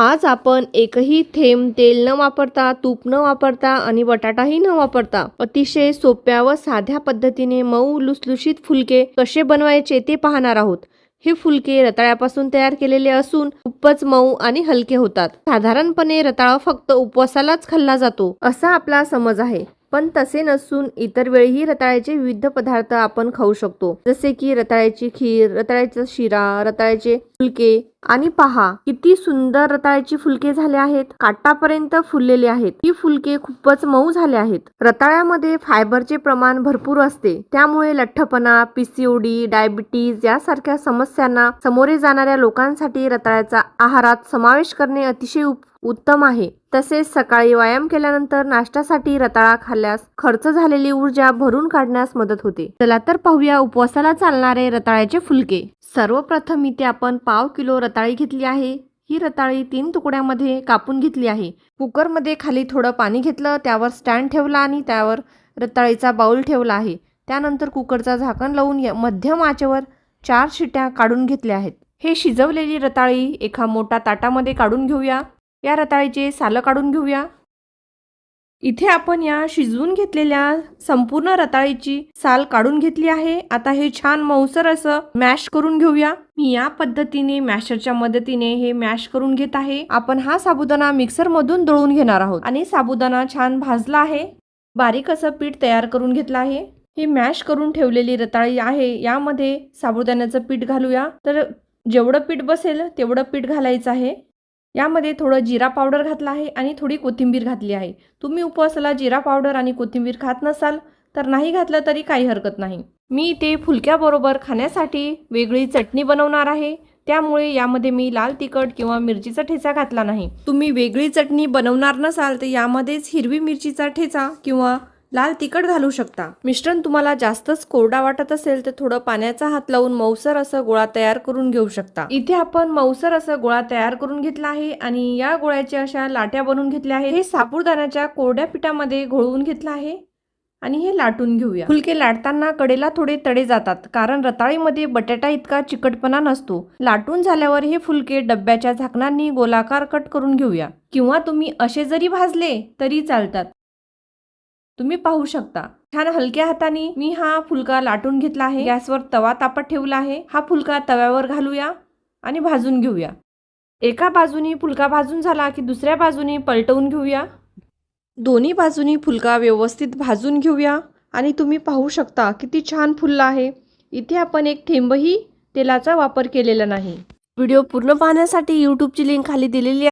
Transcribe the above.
आज आपण एकही थेंब तेल न वापरता, तूप न वापरता आणि बटाटाही न वापरता अतिशय सोप्या व साध्या पद्धतीने मऊ लुसलुशीत फुलके कसे बनवायचे ते पाहणार आहोत। हे फुलके रताळ्यापासून तयार केलेले असून खूपच मऊ आणि हलके होतात। साधारणपणे रताळा फक्त उपवासालाच खाल्ला जातो असा आपला समज आहे, पण तसे नसून इतर वेळीही रताळ्याचे विविध पदार्थ आपण खाऊ शकतो, जसे की रताळ्याची खीर, रताळ्याचा शिरा, रताळ्याचे फुलके। आणि पहा किती सुंदर रताळ्याची फुलके झाले आहेत, काटापर्यंत फुललेले आहेत। ही फुलके खूपच मऊ झाले आहेत। रताळ्यामध्ये फायबरचे प्रमाण भरपूर असते, त्यामुळे लठ्ठपणा, पीसीओडी, डायबिटीज यासारख्या समस्यांना सामोरे जाणाऱ्या लोकांसाठी रताळ्याचा आहारात समावेश करणे अतिशय उत्तम आहे। तसेच सकाळी व्यायाम केल्यानंतर नाश्त्यासाठी रताळा खाल्ल्यास खर्च झालेली ऊर्जा भरून काढण्यास मदत होते। चला तर पाहूया उपवासाला चालणारे रताळ्याचे फुलके। सर्वप्रथम इथे आपण पाव किलो रताळी घेतली आहे। ही रताळी 3 तुकड्यामध्ये कापून घेतली आहे। कुकरमध्ये खाली थोडं पाणी घेतलं, त्यावर स्टँड ठेवला आणि त्यावर रताळीचा बाउल ठेवला आहे। त्यानंतर कुकरचा झाकण लावून मध्यम आचेवर 4 शिट्या काढून घेतल्या आहेत। हे शिजवलेली रताळी एका मोठ्या ताटामध्ये काढून घेऊया। या रताळीचे सालं काढून घेऊया। इथे आपण या शिजवून घेतलेल्या संपूर्ण रताळीची साल काढून घेतली आहे। आता हे छान मऊसर असं मॅश करून घेऊया। मी या पद्धतीने मॅशरच्या मदतीने हे मॅश करून घेत आहे। आपण हा साबुदाणा मिक्सर मधून दळून घेणार आहोत आणि साबुदाणा छान भाजला आहे, बारीक असं पीठ तयार करून घेतलं आहे। ही मॅश करून ठेवलेली रताळी आहे, यामध्ये साबुदाण्याचं पीठ घालूया। तर जेवढं पीठ बसेल तेवढं पीठ घालायचं आहे। यामध्ये थोडं जिरा पावडर घातला आहे आणि थोडी कोथिंबीर घातली आहे। तुम्ही उपवासाला जिरा पावडर आणि कोथिंबीर खात नसाल तर नाही घातलं तरी काही हरकत नाही। मी इथे फुलक्याबरोबर खाण्यासाठी वेगळी चटणी बनवणार आहे, त्यामुळे यामध्ये मी लाल तिखट किंवा मिरचीचा ठेचा घातला नाही। तुम्ही वेगळी चटणी बनवणार नसाल तर यामध्येच हिरवी मिरचीचा ठेचा किंवा लाल तिखट घालू शकता। मिश्रण तुम्हाला जास्तच कोरडा वाटत असेल तर थोडं पाण्याचा हात लावून मऊसर असं गोळा तयार करून घेऊ शकता। इथे आपण मऊसर असं गोळा तयार करून घेतला आहे आणि या गोळ्याच्या अशा लाट्या बनवून घेतल्या आहेत। हे साबुदाण्याच्या कोरड्या पिठामध्ये घोळवून घेतलं आहे आणि हे लाटून घेऊया। फुलके लाटताना कडेला थोडे तडे जातात, कारण रताळीमध्ये बटाटा इतका चिकटपणा नसतो। लाटून झाल्यावर हे फुलके डब्याच्या झाकणांनी गोलाकार कट करून घेऊया, किंवा तुम्ही असे जरी भाजले तरी चालतात। तुम्ही पाहू शकता छान हलक्या हाताने मी हा फुलका लाटून घेतला आहे। गॅसवर तवा तापत ठेवला आहे। हा फुलका तव्यावर घालूया आणि भाजून घेऊया। एका बाजूनी फुलका भाजून झाला की दुसऱ्या बाजूनी पलटवून घेऊया। दोन्ही बाजूनी फुलका व्यवस्थित भाजून घेऊया आणि तुम्ही पाहू शकता किती छान फुलला आहे। इथे आपण एक थेंबही तेलाचा वापर केलेला नाही। व्हिडिओ पूर्ण पाहण्यासाठी यूट्यूबची लिंक खाली दिलेली आहे।